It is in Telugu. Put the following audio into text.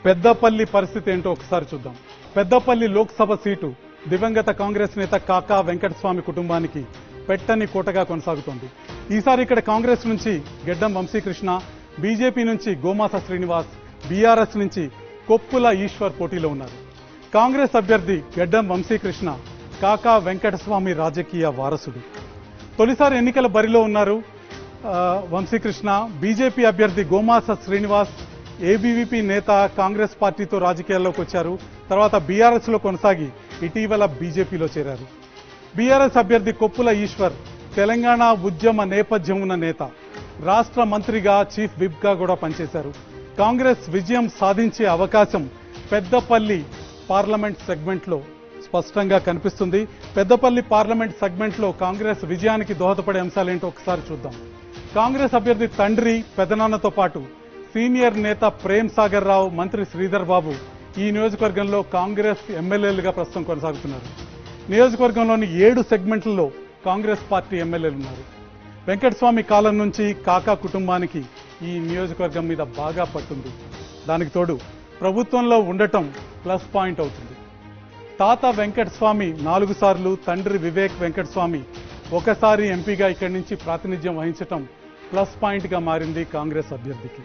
పెద్దపల్లి పరిస్థితి ఏంటో ఒకసారి చూద్దాం. పెద్దపల్లి లోక్సభ సీటు దివంగత కాంగ్రెస్ నేత కాకా వెంకటస్వామి కుటుంబానికి పెట్టని కోటగా కొనసాగుతోంది. ఈసారి ఇక్కడ కాంగ్రెస్ నుంచి గెడ్డం వంశీకృష్ణ, బీజేపీ నుంచి గోమాస శ్రీనివాస్, బీఆర్ఎస్ నుంచి కొప్పుల ఈశ్వర్ పోటీలో ఉన్నారు. కాంగ్రెస్ అభ్యర్థి గెడ్డం వంశీకృష్ణ కాకా వెంకటస్వామి రాజకీయ వారసుడు. తొలిసారి ఎన్నికల బరిలో ఉన్నారు వంశీకృష్ణ. బీజేపీ అభ్యర్థి గోమాస శ్రీనివాస్ ఏబీవీపీ నేత, కాంగ్రెస్ పార్టీతో రాజకీయాల్లోకి వచ్చారు. తర్వాత బీఆర్ఎస్ లో కొనసాగి ఇటీవల బీజేపీలో చేరారు. బీఆర్ఎస్ అభ్యర్థి కొప్పుల ఈశ్వర్ తెలంగాణ ఉద్యమ నేపథ్యం ఉన్న నేత. రాష్ట్ర మంత్రిగా, చీఫ్ విప్ గా కూడా పనిచేశారు. కాంగ్రెస్ విజయం సాధించే అవకాశం పెద్దపల్లి పార్లమెంట్ సెగ్మెంట్ లో స్పష్టంగా కనిపిస్తుంది. పెద్దపల్లి పార్లమెంట్ సెగ్మెంట్ లో కాంగ్రెస్ విజయానికి దోహదపడే అంశాలేంటో ఒకసారి చూద్దాం. కాంగ్రెస్ అభ్యర్థి తండ్రి, పెదనాన్నతో పాటు సీనియర్ నేత ప్రేమ్ సాగర్ రావు, మంత్రి శ్రీధర్ బాబు ఈ నియోజకవర్గంలో కాంగ్రెస్ ఎమ్మెల్యేలుగా ప్రస్తుతం కొనసాగుతున్నారు. నియోజకవర్గంలోని 7 సెగ్మెంట్లలో కాంగ్రెస్ పార్టీ ఎమ్మెల్యేలు ఉన్నారు. వెంకటస్వామి కాలం నుంచి కాకా కుటుంబానికి ఈ నియోజకవర్గం మీద బాగా పట్టుంది. దానికి తోడు ప్రభుత్వంలో ఉండటం ప్లస్ పాయింట్ అవుతుంది. తాత వెంకటస్వామి 4 సార్లు, తండ్రి వివేక్ వెంకటస్వామి ఒకసారి ఎంపీగా ఇక్కడి నుంచి ప్రాతినిధ్యం వహించటం ప్లస్ పాయింట్ గా మారింది కాంగ్రెస్ అభ్యర్థికి.